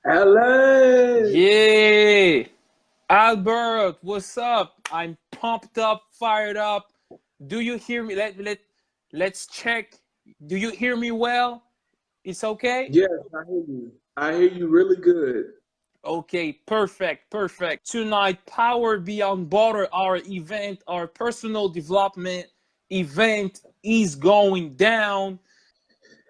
Allan! Yeah, Albert, what's up? I'm pumped up, fired up. Do you hear me? Let's check. Do you hear me well? It's okay? Yes, I hear you. I hear you really good. Okay, perfect, perfect. Tonight, Power Beyond Border, our event, our personal development event is going down.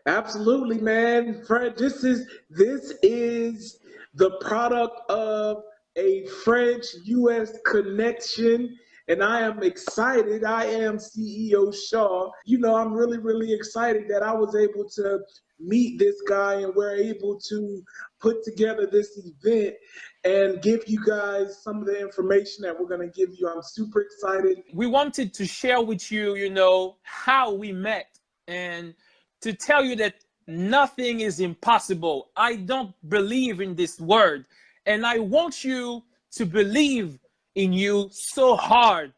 Absolutely, man. Fred, this is the product of a French US connection. And I am excited. I am CEO Shaw. I'm really, really excited that I was able to meet this guy and we're able to put together this event and give you guys some of the information that we're going to give you. I'm super excited. We wanted to share with you, how we met and to tell you that nothing is impossible. I don't believe in this word. And I want you to believe in you so hard,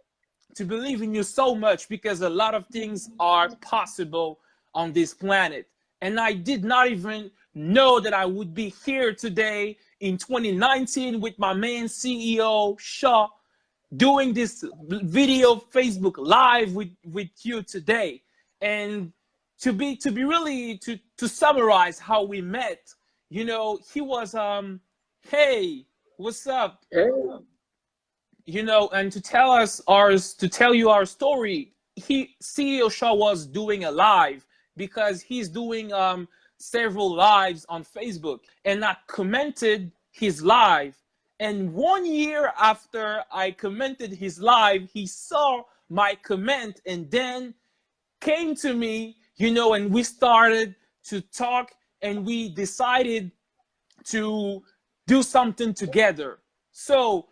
to believe in you so much, because a lot of things are possible on this planet. And I did not even know that I would be here today in 2019 with my man CEO Shaw doing this video Facebook live with you today. And to be really to summarize how we met, he was hey, what's up? Hey, And to tell us ours, to tell you our story, CEOSHAW was doing a live because he's doing several lives on Facebook, and I commented his live. And 1 year after I commented his live, he saw my comment and then came to me, and we started to talk and we decided to do something together. So,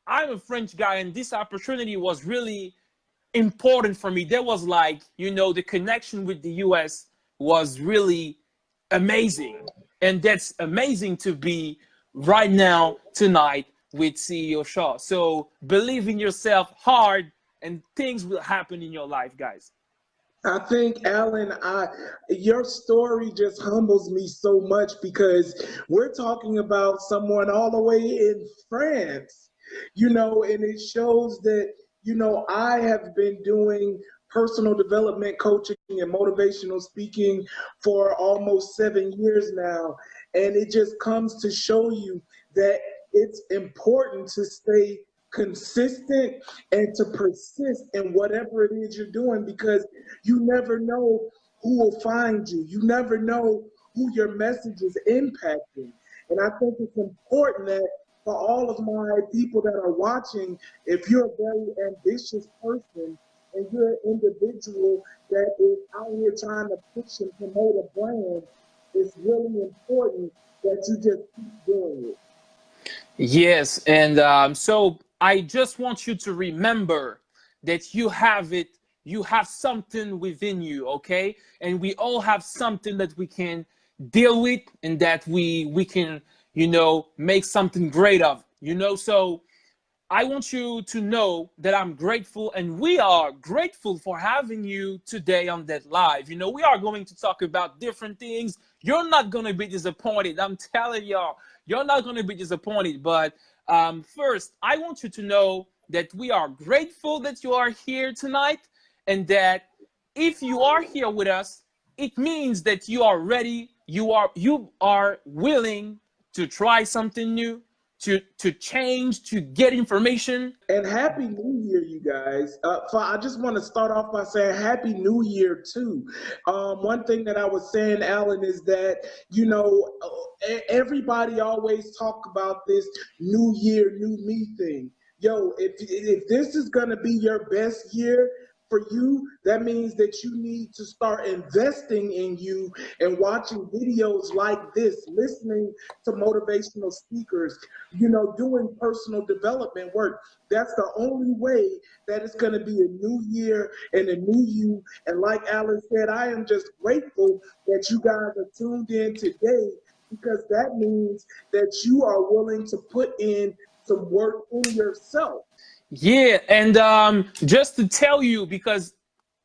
I'm a French guy, and this opportunity was really important for me. There was like, the connection with the US was really amazing. And that's amazing to be right now, tonight, with CEO Shaw. So believe in yourself hard, and things will happen in your life, guys. I think, Alan, your story just humbles me so much because we're talking about someone all the way in France, and it shows that, I have been doing personal development coaching and motivational speaking for almost 7 years now. And it just comes to show you that it's important to stay consistent and to persist in whatever it is you're doing because you never know who will find you. You never know who your message is impacting. And I think it's important that for all of my people that are watching, if you're a very ambitious person and you're an individual that is out here trying to push and promote a brand, it's really important that you just keep doing it. Yes, and so I just want you to remember that you have it, you have something within you, okay? And we all have something that we can deal with and that we can, make something great of, So I want you to know that I'm grateful, and we are grateful for having you today on that live. We are going to talk about different things. You're not going to be disappointed. I'm telling y'all, you're not going to be disappointed. But first, I want you to know that we are grateful that you are here tonight, and that if you are here with us, it means that you are ready. You are willing to try something new, to change, to get information. And Happy New Year, you guys. I just want to start off by saying Happy New Year, too. One thing that I was saying, Alan, is that, everybody always talk about this new year, new me thing. Yo, if this is going to be your best year, for you, that means that you need to start investing in you and watching videos like this, listening to motivational speakers, doing personal development work. That's the only way that it's going to be a new year and a new you. And like Alan said, I am just grateful that you guys are tuned in today because that means that you are willing to put in some work in yourself. Yeah, and just to tell you, because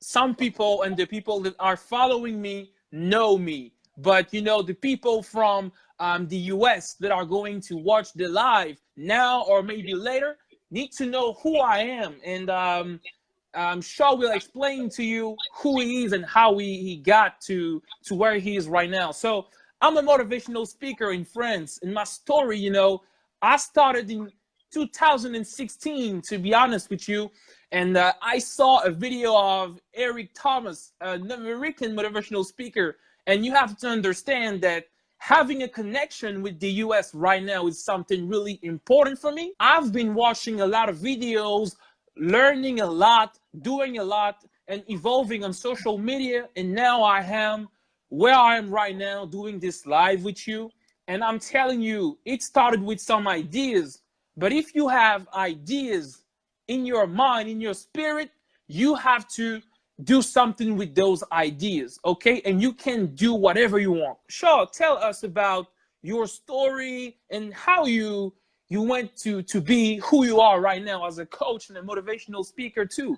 some people and the people that are following me know me, but the people from the US that are going to watch the live now or maybe later need to know who I am. And Shaw will explain to you who he is and how he got to where he is right now. So I'm a motivational speaker in France. And my story, you know, I started in 2016, to be honest with you. And I saw a video of Eric Thomas, an American motivational speaker. And you have to understand that having a connection with the US right now is something really important for me. I've been watching a lot of videos, learning a lot, doing a lot, and evolving on social media. And now I am where I am right now, doing this live with you. And I'm telling you, it started with some ideas. But if you have ideas in your mind, in your spirit, you have to do something with those ideas, okay? And you can do whatever you want. Shaw, tell us about your story and how you went to be who you are right now as a coach and a motivational speaker too.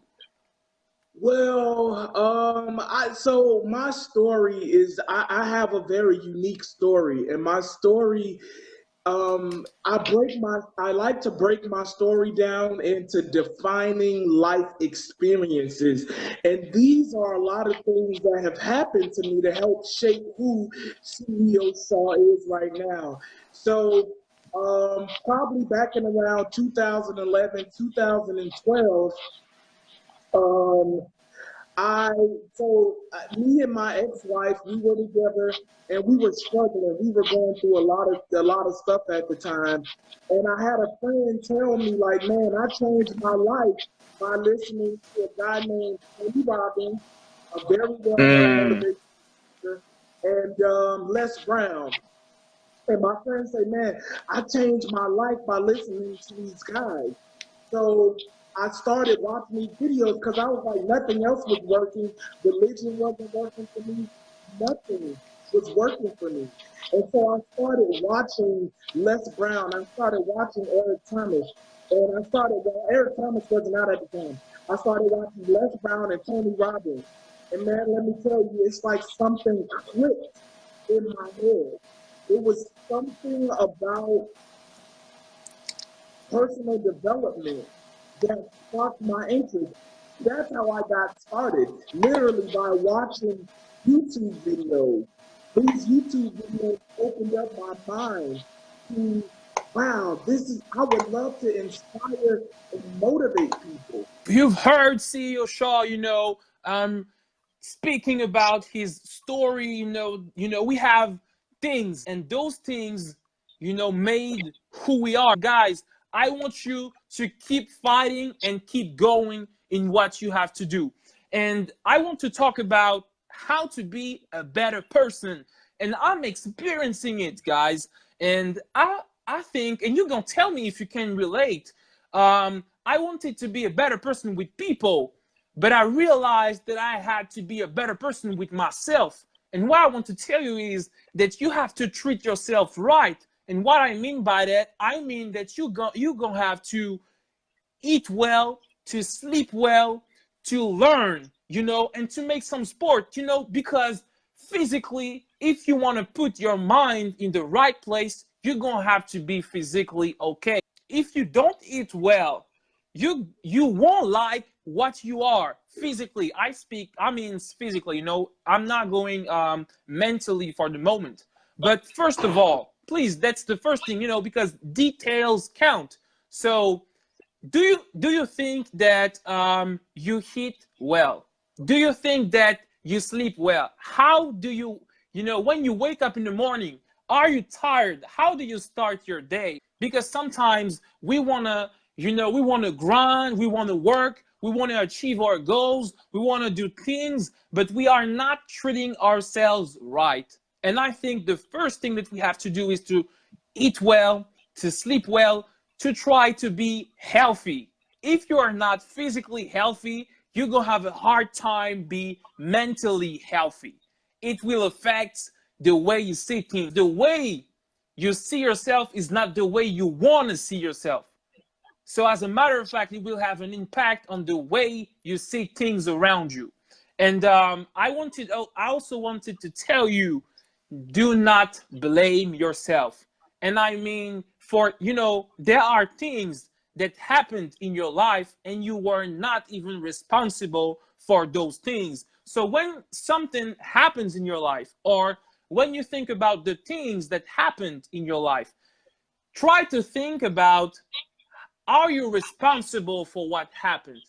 Well, so my story is I have a very unique story, and my story, I like to break my story down into defining life experiences. And these are a lot of things that have happened to me to help shape who CEOSHAW is right now. So probably back in around 2011, 2012, me and my ex-wife, we were together and we were struggling. We were going through a lot of stuff at the time. And I had a friend tell me, like, man, I changed my life by listening to a guy named Tony Robbins, a very well-known motivational speaker, and Les Brown. And my friend said, man, I changed my life by listening to these guys. So I started watching these videos because I was like, nothing else was working. Religion wasn't working for me. Nothing was working for me. And so I started watching Les Brown. I started watching Eric Thomas. And Eric Thomas wasn't out at the time. I started watching Les Brown and Tony Robbins. And man, let me tell you, it's like something clicked in my head. It was something about personal development that sparked my interest. That's how I got started, literally by watching YouTube videos. These YouTube videos opened up my mind to, wow, I would love to inspire and motivate people. You've heard CEOSHAW, you know, speaking about his story, you know, we have things, and those things, you know, made who we are. Guys, I want you to keep fighting and keep going in what you have to do. And I want to talk about how to be a better person. And I'm experiencing it, guys. And I think, and you're going to tell me if you can relate, I wanted to be a better person with people, but I realized that I had to be a better person with myself. And what I want to tell you is that you have to treat yourself right. And what I mean by that, I mean that you're going to have to eat well, to sleep well, to learn, you know, and to make some sport, you know, because physically, if you want to put your mind in the right place, you're going to have to be physically okay. If you don't eat well, you won't like what you are physically. I mean physically, you know, I'm not going mentally for the moment. But first of all, please, that's the first thing, you know, because details count. So do you think that you eat well? Do you think that you sleep well? How do you know, when you wake up in the morning, are you tired? How do you start your day? Because sometimes we want to, you know, we want to grind, we want to work, we want to achieve our goals, we want to do things, but we are not treating ourselves right. And I think the first thing that we have to do is to eat well, to sleep well, to try to be healthy. If you are not physically healthy, you're going to have a hard time be mentally healthy. It will affect the way you see things. The way you see yourself is not the way you want to see yourself. So as a matter of fact, it will have an impact on the way you see things around you. And I also wanted to tell you do not blame yourself. And I mean, for, you know, there are things that happened in your life and you were not even responsible for those things. So when something happens in your life, or when you think about the things that happened in your life, try to think about, are you responsible for what happened?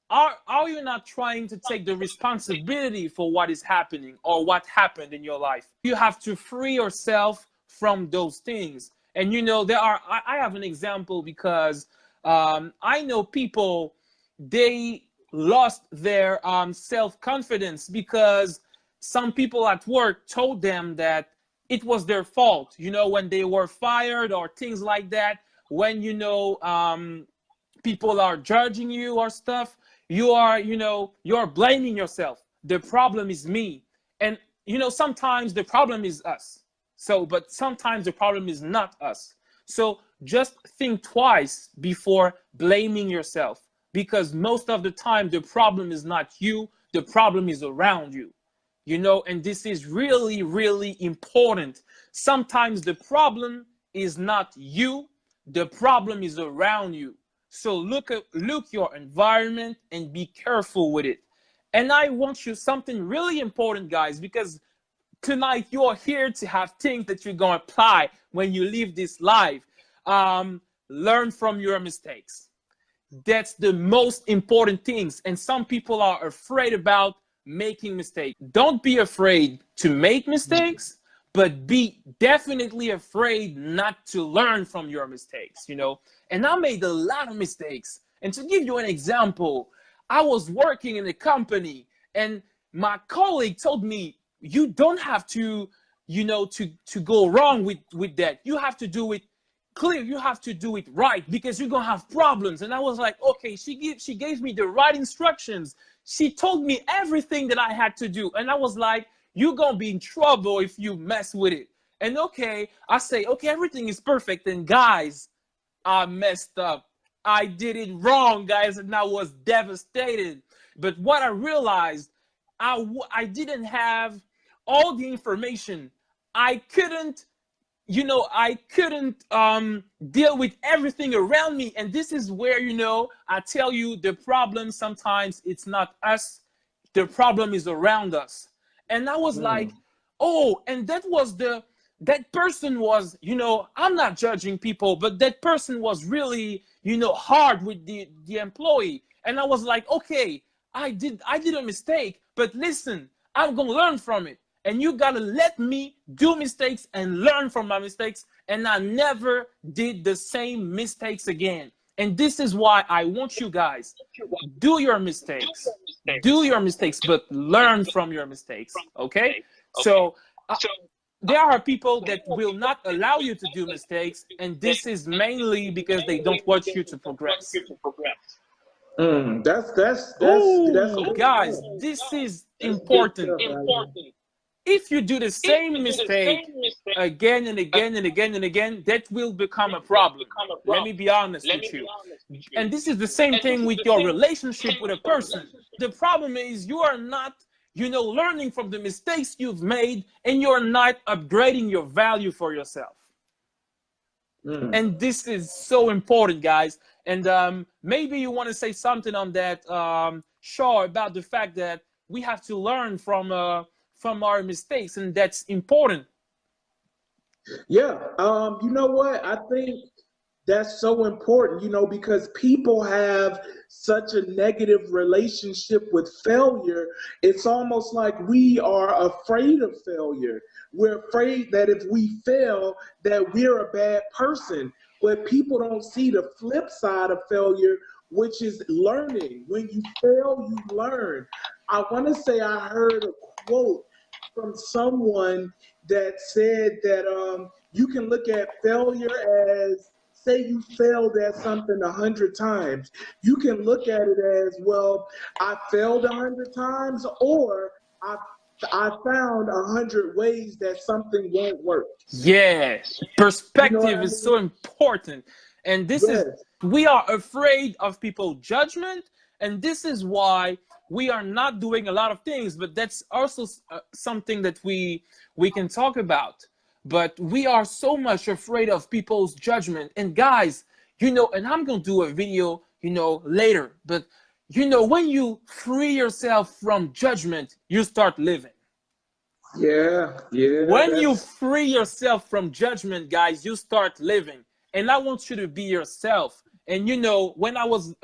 Are you not trying to take the responsibility for what is happening or what happened in your life? You have to free yourself from those things. And you know, I have an example, because I know people, they lost their self-confidence because some people at work told them that it was their fault, you know, when they were fired or things like that. When, you know, people are judging you or stuff, you are, you know, you're blaming yourself. The problem is me. And, you know, sometimes the problem is us. So, but sometimes the problem is not us. So just think twice before blaming yourself, because most of the time the problem is not you, the problem is around you, you know, and this is really, really important. Sometimes the problem is not you, the problem is around you. So look your environment and be careful with it. And I want you something really important, guys, because tonight you're here to have things that you're going to apply when you leave this live. Learn from your mistakes. That's the most important things. And some people are afraid about making mistakes. Don't be afraid to make mistakes, but be definitely afraid not to learn from your mistakes, you know. And I made a lot of mistakes. And to give you an example, I was working in a company and my colleague told me, you don't have to, you know, to go wrong with that. You have to do it clear. You have to do it right, because you're going to have problems. And I was like, okay, she gave me the right instructions. She told me everything that I had to do. And I was like, you're going to be in trouble if you mess with it. And okay, I say, okay, everything is perfect. And guys, I messed up. I did it wrong, guys, and I was devastated. But what I realized, I didn't have all the information. I couldn't, you know, I couldn't deal with everything around me. And this is where, you know, I tell you, the problem sometimes it's not us. The problem is around us. And I was like, oh, and that person was, you know, I'm not judging people, but that person was really, you know, hard with the employee. And I was like, okay, I did a mistake, but listen, I'm going to learn from it. And you got to let me do mistakes and learn from my mistakes. And I never did the same mistakes again. And this is why I want you guys, do your mistakes, but learn from your mistakes. Okay? So there are people that will not allow you to do mistakes. And this is mainly because they don't want you to progress. That's guys, this is important. If you do the same mistake again and again and again and again, that will become a problem. Let me be honest with you. And this is the same thing with your relationship with a person. The problem is you are not, you know, learning from the mistakes you've made, and you're not upgrading your value for yourself. And this is so important, guys. And maybe you want to say something on that, Shaw, about the fact that we have to learn from our mistakes, and that's important. Yeah, you know what? I think that's so important, you know, because people have such a negative relationship with failure. It's almost like we are afraid of failure. We're afraid that if we fail, that we're a bad person. But people don't see the flip side of failure, which is learning. When you fail, you learn. I want to say I heard a quote from someone that said that you can look at failure as, say you failed at something 100 times. You can look at it as, well, I failed 100 times, or I found 100 ways that something won't work. Yes, perspective is so important. And this is, we are afraid of people's judgment, And this is why we are not doing a lot of things, but that's also something that we can talk about. But we are so much afraid of people's judgment. And guys, you know, and I'm going to do a video, you know, later, but you know, when you free yourself from judgment, you start living. Yeah. When you free yourself from judgment, guys, you start living. And I want you to be yourself. And you know, when I was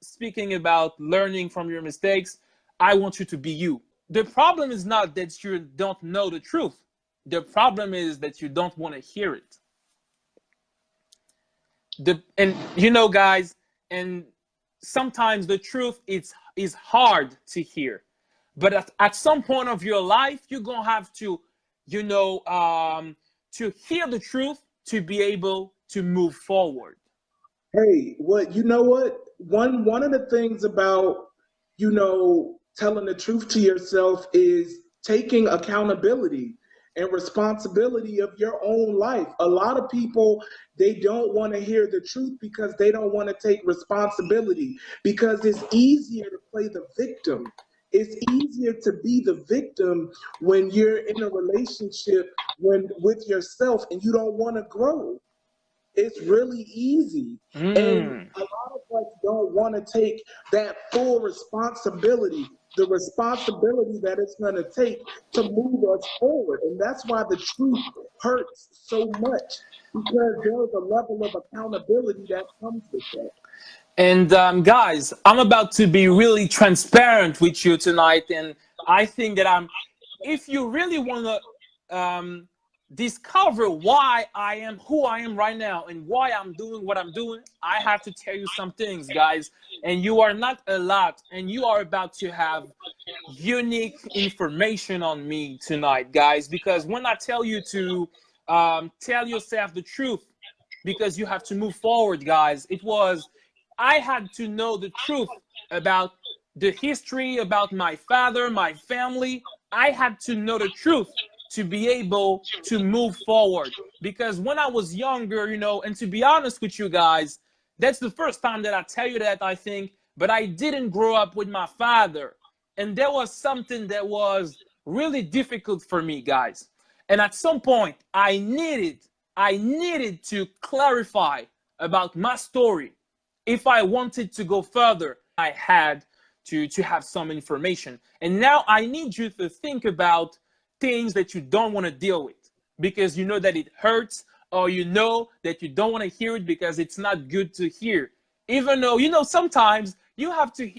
speaking about learning from your mistakes, I want you to be you. The problem is not that you don't know the truth. The problem is that you don't want to hear it. And you know, guys, and sometimes the truth is hard to hear. But at some point of your life, you're going to have to, you know, to hear the truth to be able to move forward. Hey, you know what? One of the things about, you know, telling the truth to yourself is taking accountability and responsibility of your own life. A lot of people, they don't want to hear the truth because they don't want to take responsibility, because it's easier to play the victim. It's easier to be the victim when you're in a relationship with yourself and you don't want to grow. It's really easy. And a lot of us don't want to take that full responsibility, the responsibility that it's going to take to move us forward. And that's why the truth hurts so much, because there's a level of accountability that comes with that. And guys, I'm about to be really transparent with you tonight. And I think that if you really want to discover why I am who I am right now and why I'm doing what I'm doing, I have to tell you some things, guys. And you are not a lot, and you are about to have unique information on me tonight, guys, because when I tell you to tell yourself the truth, because you have to move forward, guys, I had to know the truth about the history, about my father, my family. I had to know the truth to be able to move forward. Because when I was younger, you know, and to be honest with you guys, that's the first time that I tell you that, I think, but I didn't grow up with my father. And there was something that was really difficult for me, guys. And at some point, I needed to clarify about my story. If I wanted to go further, I had to have some information. And now I need you to think about things that you don't want to deal with, because you know that it hurts, or you know that you don't want to hear it because it's not good to hear. Even though, you know, sometimes you have to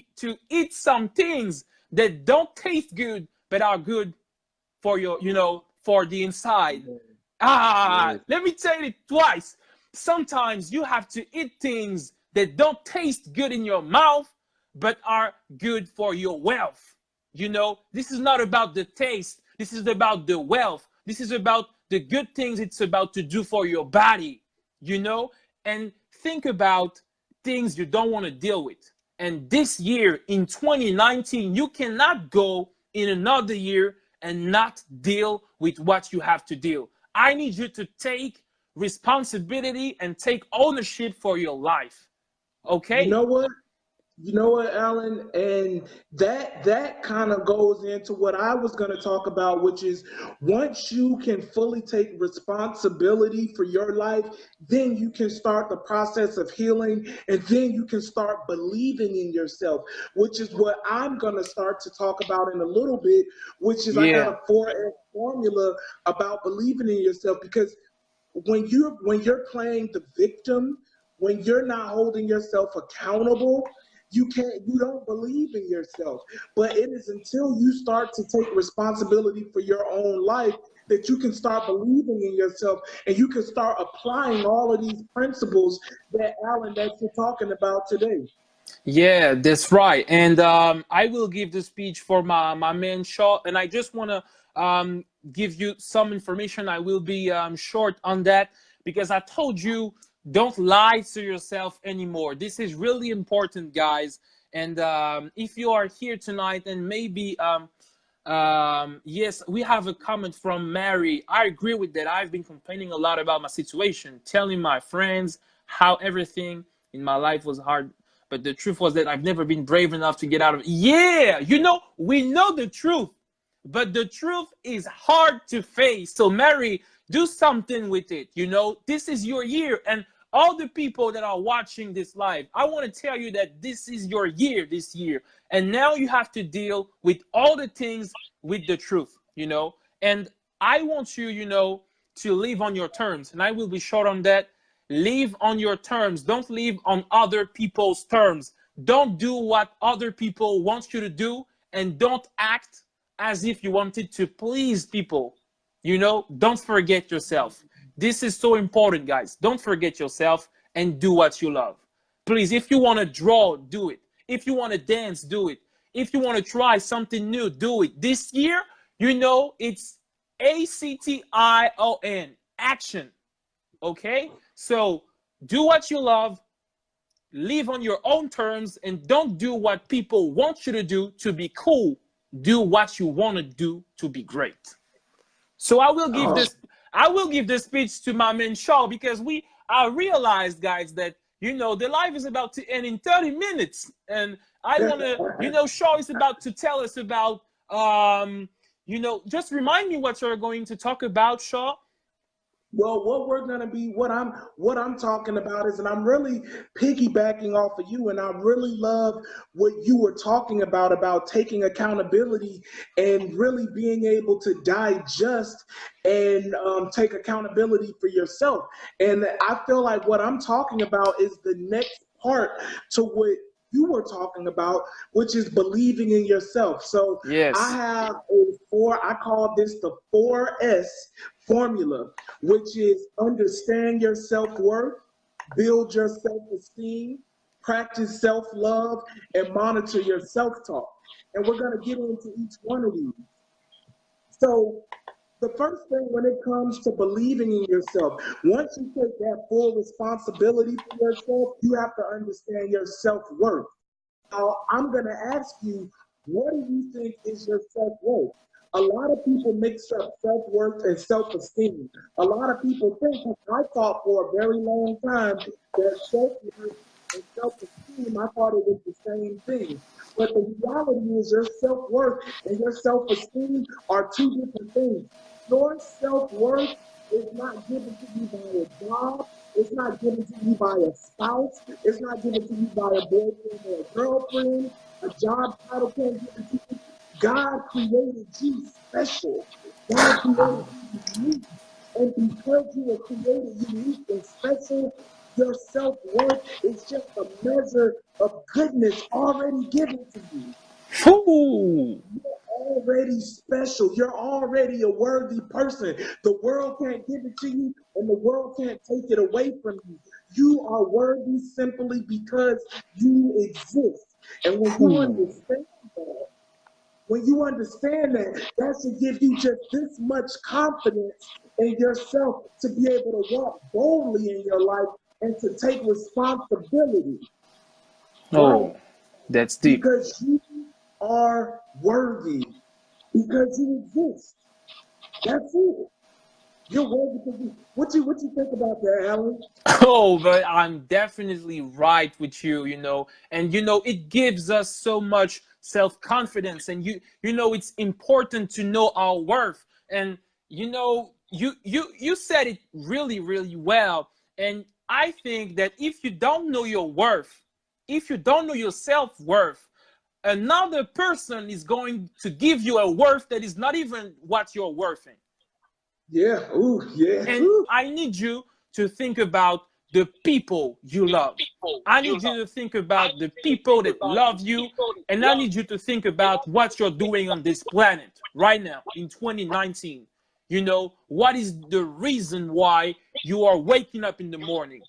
eat some things that don't taste good, but are good for your, you know, for the inside. Let me tell it twice. Sometimes you have to eat things that don't taste good in your mouth, but are good for your wealth. You know, this is not about the taste. This is about the wealth. This is about the good things it's about to do for your body, you know? And think about things you don't want to deal with. And this year, in 2019, you cannot go in another year and not deal with what you have to deal. I need you to take responsibility and take ownership for your life. Okay. You know what, Allan? And that kind of goes into what I was going to talk about, which is once you can fully take responsibility for your life, then you can start the process of healing, and then you can start believing in yourself, which is what I'm going to start to talk about in a little bit, which is I got a 4S formula about believing in yourself. Because when you're playing the victim, when you're not holding yourself accountable, you don't believe in yourself. But it is until you start to take responsibility for your own life that you can start believing in yourself, and you can start applying all of these principles that, Allan, that you're talking about today. Yeah, that's right. And I will give the speech for my man Shaw, and I just want to give you some information. I will be short on that, because I told you, don't lie to yourself anymore. This is really important, guys. And if you are here tonight, and maybe yes, we have a comment from Mary. I agree with that. I've been complaining a lot about my situation, telling my friends how everything in my life was hard. but the truth was that I've never been brave enough to get out of it. Yeah, you know, we know the truth, but the truth is hard to face. So Mary, do something with it. You know, this is your year. And all the people that are watching this live, I want to tell you that this is your year this year. And now you have to deal with all the things with the truth, you know. And I want you, you know, to live on your terms. And I will be short on that. Live on your terms. Don't live on other people's terms. Don't do what other people want you to do. And don't act as if you wanted to please people. You know, don't forget yourself. This is so important, guys. Don't forget yourself and do what you love. Please, if you want to draw, do it. If you want to dance, do it. If you want to try something new, do it. This year, you know, it's ACTION, action. Okay? So do what you love, live on your own terms, and don't do what people want you to do to be cool. Do what you want to do to be great. So I will give this speech to my man Shaw, because I realized, guys, that, you know, the live is about to end in 30 minutes. And I want to, you know, Shaw is about to tell us about, you know, just remind me what you're going to talk about, Shaw. Well, what we're gonna be, what I'm talking about is, and I'm really piggybacking off of you, and I really love what you were talking about taking accountability and really being able to digest and take accountability for yourself. And I feel like what I'm talking about is the next part to what you were talking about, which is believing in yourself. So yes. I have I call this the 4S formula, which is understand your self-worth, build your self-esteem, practice self-love, and monitor your self-talk. And we're going to get into each one of these. So the first thing, when it comes to believing in yourself, once you take that full responsibility for yourself, you have to understand your self-worth. Now, I'm going to ask you, what do you think is your self-worth? A lot of people mix up self-worth and self-esteem. A lot of people think, I thought for a very long time that self-worth and self-esteem, I thought it was the same thing. But the reality is your self-worth and your self-esteem are two different things. Your self-worth is not given to you by a job. It's not given to you by a spouse. It's not given to you by a boyfriend or a girlfriend. A job title can't give it to you. God created you special. God created you unique. And because you are created unique and special, your self-worth is just a measure of goodness already given to you. Ooh. You're already special. You're already a worthy person. The world can't give it to you, and the world can't take it away from you. You are worthy simply because you exist. And when you understand that, that should give you just this much confidence in yourself to be able to walk boldly in your life and to take responsibility. Oh, right? That's deep. Because you are worthy. Because you exist. That's it. You're worthy because you. What you think about that, Allan? Oh, but I'm definitely right with you, you know. And you know, it gives us so much self-confidence, and you know, it's important to know our worth. And you know, you said it really, really well. And I think that if you don't know your worth, if you don't know your self-worth, another person is going to give you a worth that is not even what you're worthing. Yeah. Ooh, yeah. And I need you to think about the people you love. I need you to think about the people that love you. And I need you to think about what you're doing on this planet right now in 2019. You know, what is the reason why you are waking up in the morning?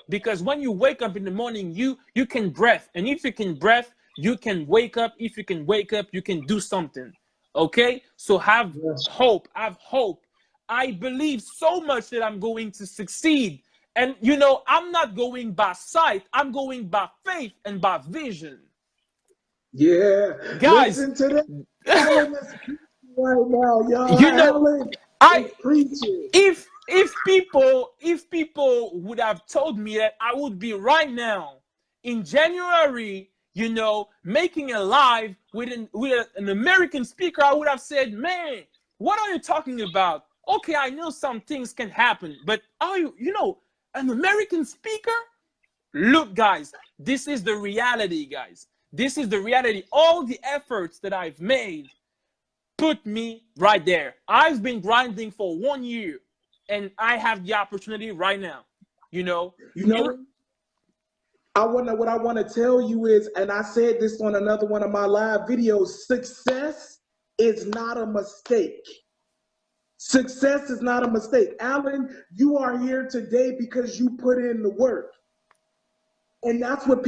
Because when you wake up in the morning, you can breathe. And if you can breathe, you can wake up. If you can wake up, you can do something. Okay? So have hope. Have hope. I believe so much that I'm going to succeed. And, you know, I'm not going by sight. I'm going by faith and by vision. Yeah. Guys. Listen to that. Allan is preaching right now, y'all. You know, Allan is preaching. If people would have told me that I would be right now in January, you know, making a live with an American speaker, I would have said, man, what are you talking about? Okay, I know some things can happen, but are you know, an American speaker? Look, guys, this is the reality, guys. This is the reality. All the efforts that I've made put me right there. I've been grinding for 1 year, and I have the opportunity right now, you know. What I want to tell you is, and I said this on another one of my live videos, success is not a mistake. Success is not a mistake. Allan, you are here today because you put in the work. And that's what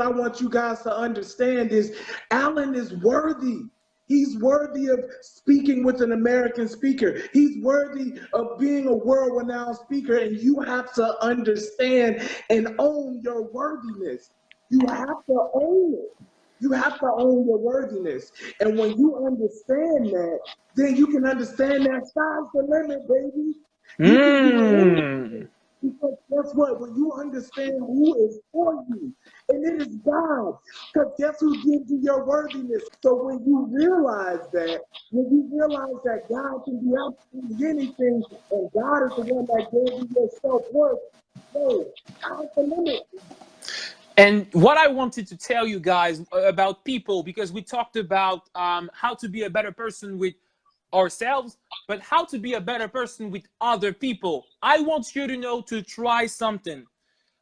I want you guys to understand is Allan is worthy. He's worthy of speaking with an American speaker. He's worthy of being a world-renowned speaker, and you have to understand and own your worthiness. You have to own it. You have to own your worthiness. And when you understand that, then you can understand that sky's the limit, baby. You can do anything. Because guess what? When you understand who is for you, and it is God, because guess who gives you your worthiness? So when you realize that, God can do absolutely anything, and God is the one that gave you your self-worth, hey, God's the limit. And what I wanted to tell you guys about people, because we talked about how to be a better person with ourselves, but how to be a better person with other people. I want you to know to try something.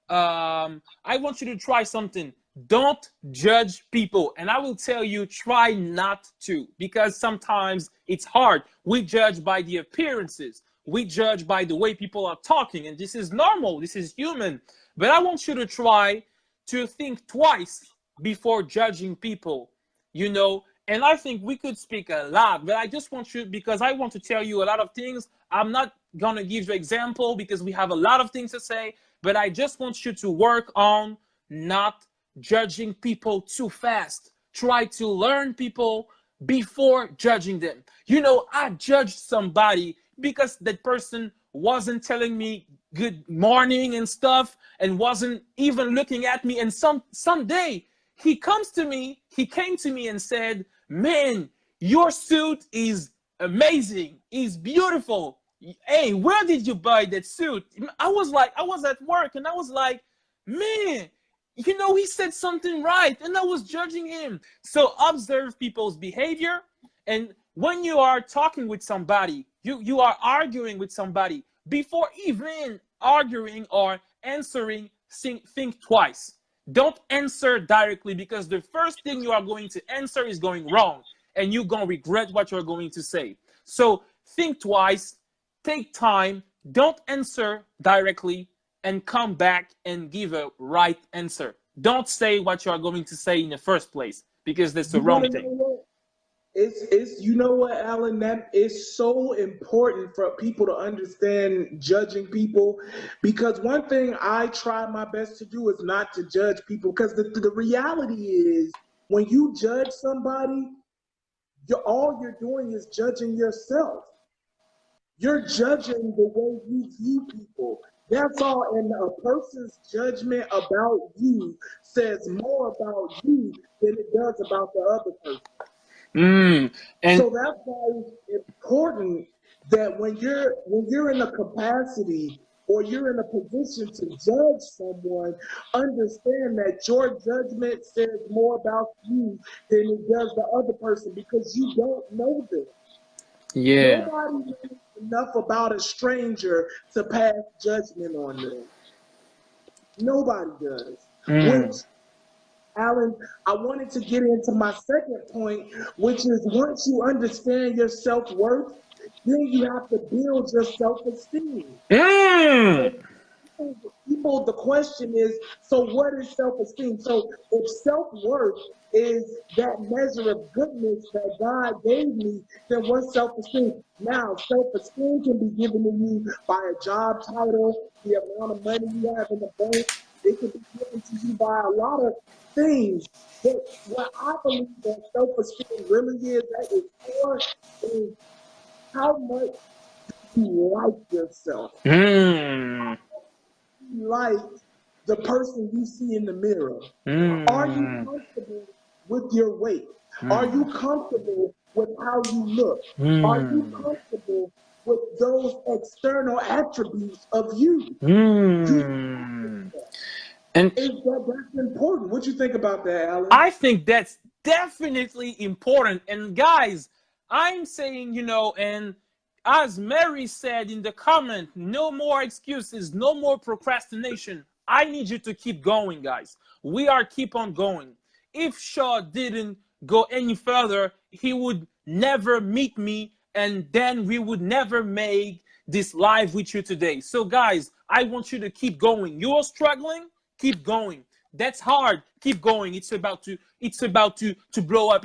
I want you to try something. Don't judge people. And I will tell you, try not to, because sometimes it's hard. We judge by the appearances. We judge by the way people are talking. And this is normal. This is human. But I want you to try to think twice before judging people, you know. And I think we could speak a lot, but I just want you, because I want to tell you a lot of things. I'm not going to give you example because we have a lot of things to say, but I just want you to work on not judging people too fast. Try to learn people before judging them. You know, I judged somebody because that person wasn't telling me good morning and stuff and wasn't even looking at me. And someday he came to me and said, man, your suit is amazing. It's beautiful. Hey, where did you buy that suit? I was at work and I was like, man, you know, he said something right. And I was judging him. So observe people's behavior. And when you are talking with somebody, you are arguing with somebody, before even arguing or answering, think twice. Don't answer directly, because the first thing you are going to answer is going wrong and you're going to regret what you're going to say. So think twice, take time, don't answer directly, and come back and give a right answer. Don't say what you're going to say in the first place, because that's the wrong thing. You know what, Allan, that is so important for people to understand judging people, because one thing I try my best to do is not to judge people, because the reality is when you judge somebody, all you're doing is judging yourself. You're judging the way you view people. That's all, and a person's judgment about you says more about you than it does about the other person. And so that's why it's important that when you're in a capacity or you're in a position to judge someone, understand that your judgment says more about you than it does the other person, because you don't know them. Yeah. Nobody knows enough about a stranger to pass judgment on them. Nobody does. Which, Allan, I wanted to get into my second point, which is once you understand your self-worth, then you have to build your self-esteem. People, the question is, so what is self-esteem? So if self-worth is that measure of goodness that God gave me, then what's self-esteem? Now, self-esteem can be given to you by a job title, the amount of money you have in the bank. It can be given to you by a lot of things. But what I believe that self-esteem really is, that is for, is how much you like yourself. Like the person you see in the mirror? Are you comfortable with your weight? Are you comfortable with how you look? Are you comfortable with those external attributes of you? And that's important. What do you think about that, Allan? I think that's definitely important. And guys, I'm saying, you know, and as Mary said in the comment, no more excuses, no more procrastination. I need you to keep going, guys. We are keep on going. If Shaw didn't go any further, he would never meet me, and then we would never make this live with you today. So guys, I want you to keep going. You're struggling, keep going. That's hard, keep going. It's about to blow up.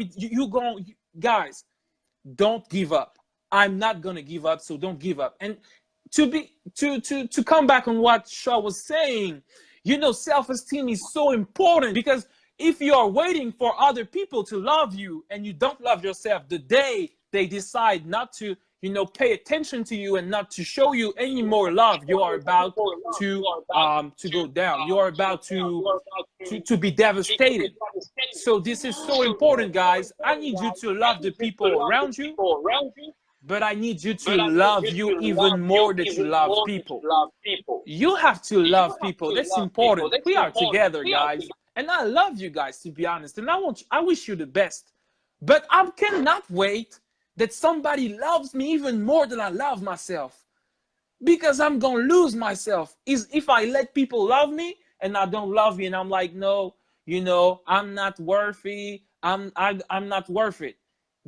Guys, don't give up. I'm not gonna give up, so don't give up. And to come back on what Shaw was saying, you know, self-esteem is so important, because if you are waiting for other people to love you and you don't love yourself, the day they decide not to, you know, pay attention to you and not to show you any more love, you are about to go down. You are about to be devastated. So this is so important, guys. I need you to love the people around you, but I need you to love you even more than you love people. You have to love people. That's important. We are together, guys. And I love you guys, to be honest. And I wish you the best. But I cannot wait that somebody loves me even more than I love myself. Because I'm going to lose myself. If I let people love me and I don't love me and I'm like, no, you know, I'm not worthy. I'm not worth it.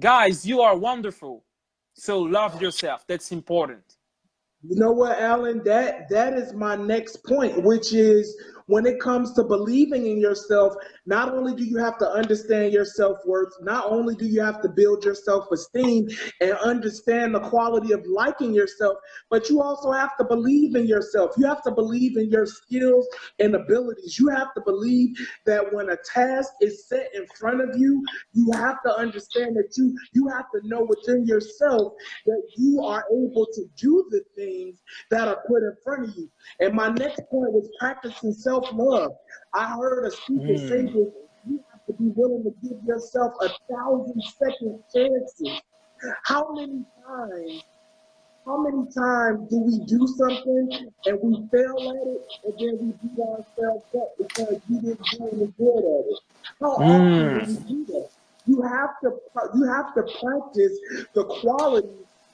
Guys, you are wonderful. So love yourself. That's important. You know what, Allan? That is my next point, which is when it comes to believing in yourself, not only do you have to understand your self-worth, not only do you have to build your self-esteem and understand the quality of liking yourself, but you also have to believe in yourself. You have to believe in your skills and abilities. You have to believe that when a task is set in front of you, you have to understand that you have to know within yourself that you are able to do the things that are put in front of you. And my next point was practicing self-love. I heard a speaker say this: you have to be willing to give yourself 1,000-second chances. How many times do we do something and we fail at it, and then we beat ourselves up because we didn't do any good at it? How often do we do that? You have to practice the quality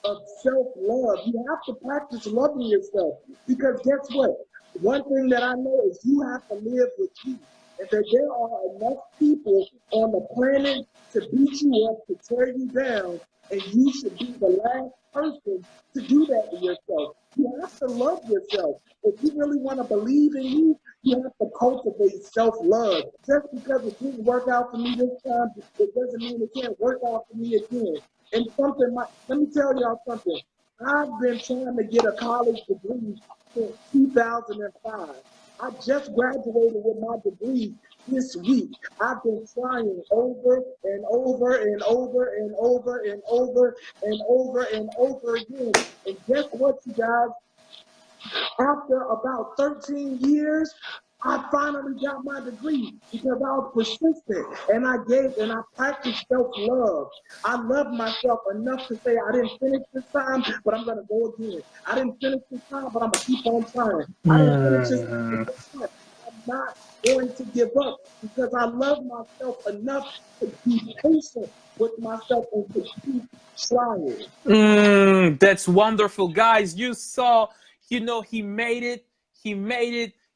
of self-love. You have to practice loving yourself, because guess what? One thing that I know is you have to live with you, and that there are enough people on the planet to beat you up, to tear you down, and you should be the last person to do that to yourself. You have to love yourself. If you really want to believe in you, you have to cultivate self-love. Just because it didn't work out for me this time, it doesn't mean it can't work out for me again. And let me tell y'all something. I've been trying to get a college degree since 2005. I just graduated with my degree this week. I've been trying over and over and over and over and over and over and over again. And guess what, you guys? After about 13 years, I finally got my degree because I was persistent, and I practiced self-love. I love myself enough to say I didn't finish this time, but I'm going to go again. I didn't finish this time, but I'm going to keep on trying. I didn't finish this time, but I'm not going to give up, because I love myself enough to be patient with myself and to keep trying. That's wonderful, guys. You saw, you know, he made it,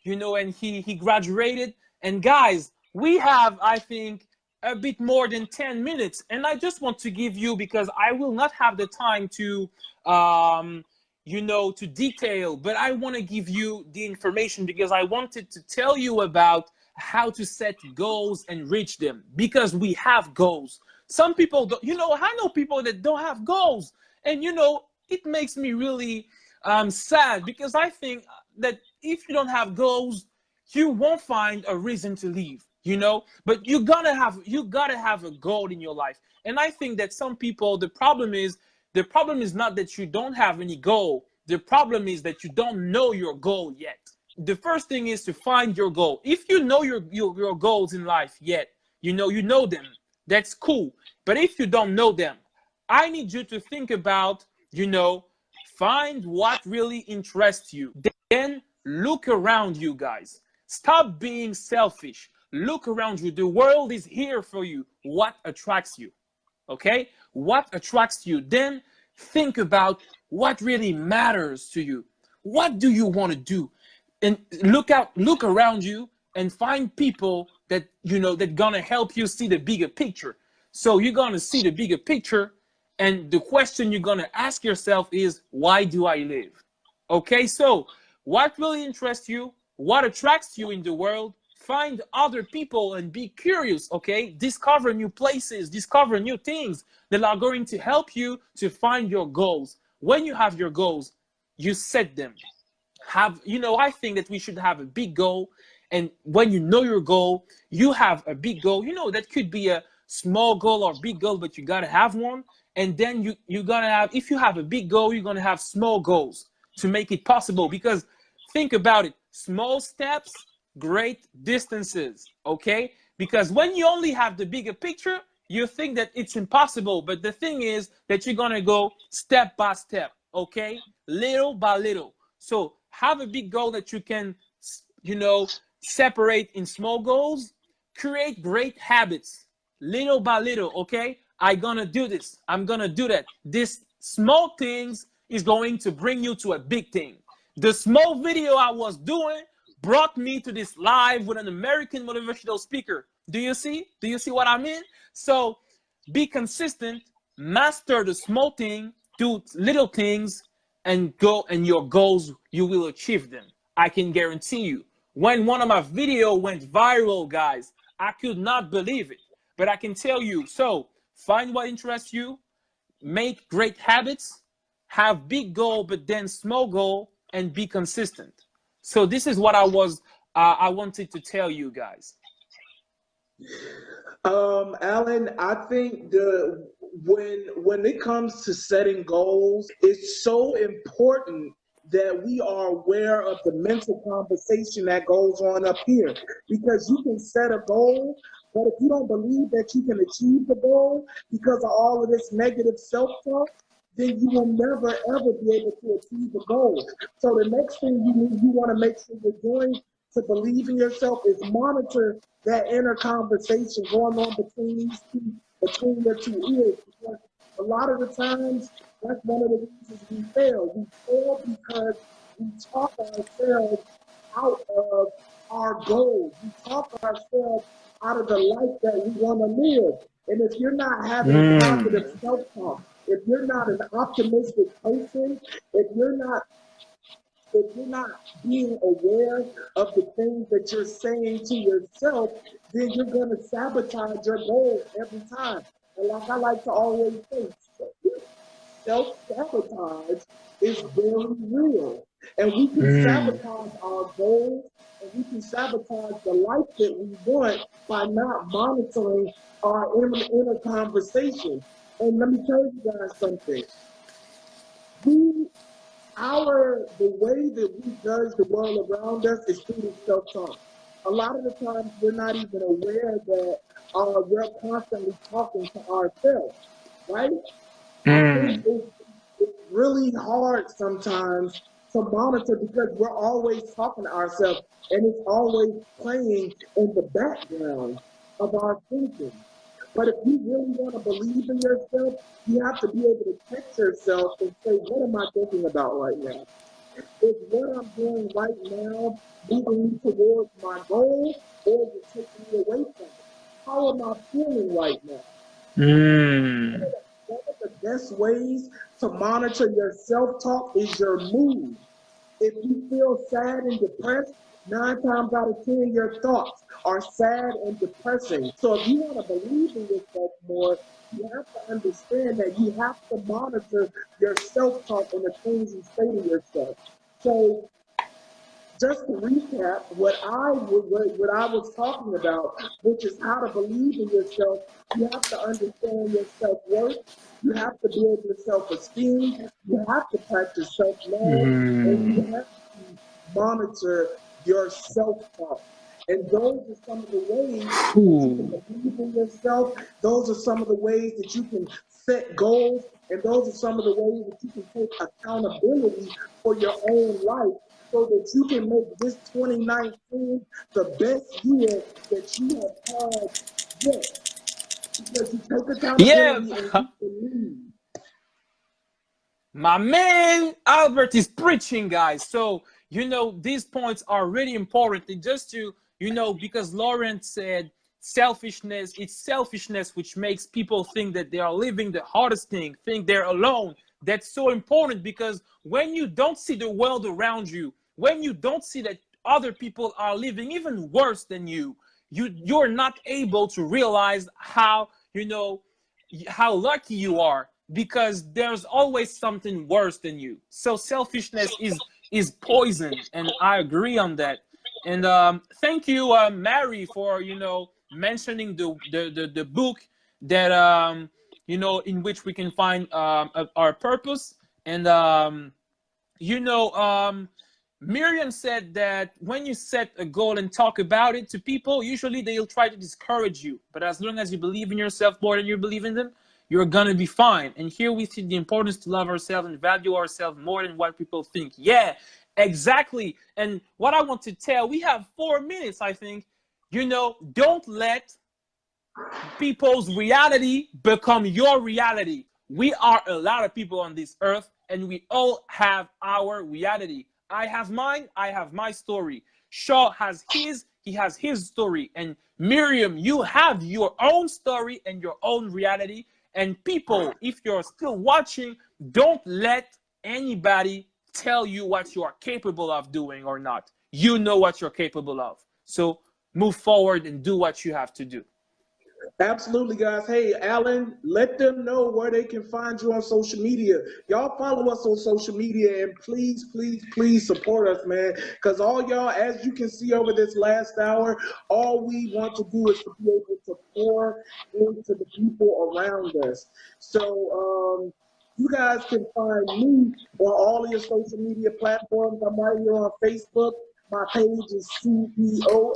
you know, and he graduated. And guys, we have, I think, a bit more than 10 minutes. And I just want to give you, because I will not have the time to, you know, to detail, but I want to give you the information, because I wanted to tell you about how to set goals and reach them, because we have goals. Some people don't, you know, I know people that don't have goals, and, you know, it makes me really sad, because I think that if you don't have goals, you won't find a reason to leave, you know. But you gotta have a goal in your life. And I think that some people, the problem is not that you don't have any goal. The problem is that you don't know your goal yet. the first thing is to find your goal. If you know your goals in life yet, you know them, that's cool. But if you don't know them, I need you to think about, find what really interests you. Then look around you, guys. Stop being selfish. Look around you. The world is here for you. What attracts you? Okay? What attracts you? Then think about what really matters to you. What do you want to do? And look around you and find people that, that gonna help you see the bigger picture. So you're gonna see the bigger picture, and the question you're gonna ask yourself is, why do I live? Okay, so what really interests you? What attracts you in the world? Find other people and be curious, okay? Discover new places, discover new things that are going to help you to find your goals. When you have your goals, you set them. I think that we should have a big goal. And when you know your goal, you have a big goal. That could be a small goal or big goal, but you got to have one. And then you're going to have, if you have a big goal, you're going to have small goals to make it possible. Because think about it, small steps, great distances, okay? Because when you only have the bigger picture, you think that it's impossible. But the thing is that you're going to go step by step, okay? Little by little. So have a big goal that you can, separate in small goals. Create great habits, little by little, okay? I'm going to do this. I'm going to do that. This small things is going to bring you to a big thing. The small video I was doing brought me to this live with an American motivational speaker. Do you see? Do you see what I mean? So be consistent, master the small thing, do little things, and go, and your goals, you will achieve them. I can guarantee you. When one of my videos went viral, guys, I could not believe it. But I can tell you, so find what interests you, make great habits, have big goal, but then small goal, and be consistent. So this is what I wanted to tell you guys. Allan, I think when it comes to setting goals, it's so important that we are aware of the mental conversation that goes on up here. Because you can set a goal, but if you don't believe that you can achieve the goal because of all of this negative self-talk, then you will never, ever be able to achieve the goal. So the next thing you want to make sure you're doing to believe in yourself is monitor that inner conversation going on between your two ears. Because a lot of the times, that's one of the reasons we fail. We fail because we talk ourselves out of our goals. We talk ourselves out of the life that we want to live. And if you're not having positive self-talk, if you're not an optimistic person, if you're not being aware of the things that you're saying to yourself, then you're going to sabotage your goals every time. And like I like to always say, self-sabotage is very real. And we can sabotage our goals, and we can sabotage the life that we want by not monitoring our inner conversation. And let me tell you guys something. The way that we judge the world around us is through the self-talk. A lot of the times we're not even aware that we're constantly talking to ourselves, right? I think it's really hard sometimes to monitor because we're always talking to ourselves, and it's always playing in the background of our thinking. But if you really want to believe in yourself, you have to be able to catch yourself and say, what am I thinking about right now? Is what I'm doing right now moving me towards my goal, or is it taking me away from it? How am I feeling right now? One of the best ways to monitor your self-talk is your mood. If you feel sad and depressed, 9 times out of 10, your thoughts are sad and depressing. So if you want to believe in yourself more, you have to understand that you have to monitor your self-talk and the things you say to yourself. So just to recap, what I was talking about, which is how to believe in yourself, you have to understand your self-worth, you have to build your self-esteem, you have to practice self-love, and you have to monitor your self-talk. And those are some of the ways that you can believe in yourself. Those are some of the ways that you can set goals. And those are some of the ways that you can take accountability for your own life so that you can make this 2019 the best year that you have had yet. Because you take accountability and you believe. My man Albert is preaching, guys. So, you know, these points are really important. And just to, you know, because Lauren said selfishness, it's selfishness which makes people think that they are living the hardest thing, think they're alone. That's so important, because when you don't see the world around you, when you don't see that other people are living even worse than you're not able to realize how, you know, how lucky you are, because there's always something worse than you. So selfishness is poison, and I agree on that. And thank you, Mary, for, you know, mentioning the book that you know, in which we can find our purpose. And you know, Miriam said that when you set a goal and talk about it to people, usually they'll try to discourage you. But as long as you believe in yourself more than you believe in them, you're gonna be fine. And here we see the importance to love ourselves and value ourselves more than what people think. Yeah, exactly. And what I want to tell, we have 4 minutes, I think. You know, don't let people's reality become your reality. We are a lot of people on this earth, and we all have our reality. I have mine, I have my story. Shaw has his, he has his story. And Miriam, you have your own story and your own reality. And people, if you're still watching, don't let anybody tell you what you are capable of doing or not. You know what you're capable of. So move forward and do what you have to do. Absolutely, guys. Hey, Allan, let them know where they can find you on social media. Y'all follow us on social media, and please, please, please support us, man. Because all y'all, as you can see over this last hour, all we want to do is to be able to pour into the people around us. So you guys can find me on all of your social media platforms. I'm right here on Facebook. My page is CEOSHAW,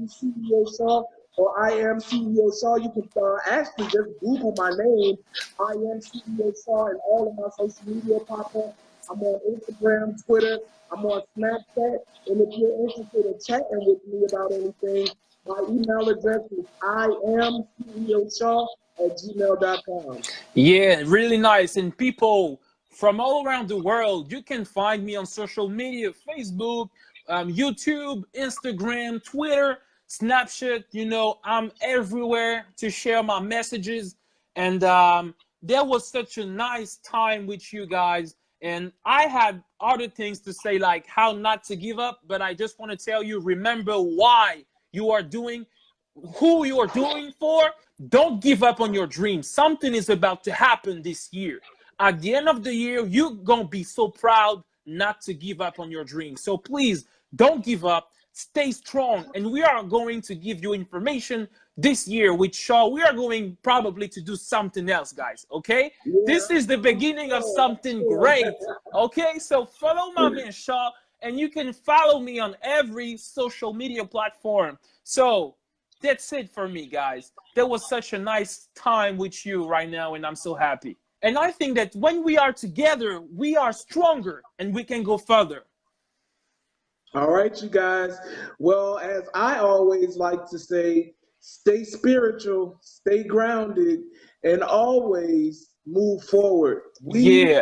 CEOSHAW. Or I am CEOSHAW. You can actually just Google my name. I am CEOSHAW, and all of my social media platforms. I'm on Instagram, Twitter. I'm on Snapchat. And if you're interested in chatting with me about anything, my email address is IamCEOSHAW@gmail.com. Yeah, really nice. And people from all around the world, you can find me on social media, Facebook, YouTube, Instagram, Twitter, Snapchat. You know, I'm everywhere to share my messages. And there was such a nice time with you guys. And I had other things to say, like how not to give up. But I just want to tell you, remember why you are doing, who you are doing for. Don't give up on your dreams. Something is about to happen this year. At the end of the year, you're going to be so proud not to give up on your dreams. So please don't give up. Stay strong. And we are going to give you information this year with Shaw. We are going probably to do something else, guys. Okay? Yeah. This is the beginning of something great. Okay? So follow my man Shaw, and you can follow me on every social media platform. So that's it for me, guys. There was such a nice time with you right now, and I'm so happy. And I think that when we are together, we are stronger and we can go further. All right, you guys. Well, as I always like to say, stay spiritual, stay grounded, and always move forward. We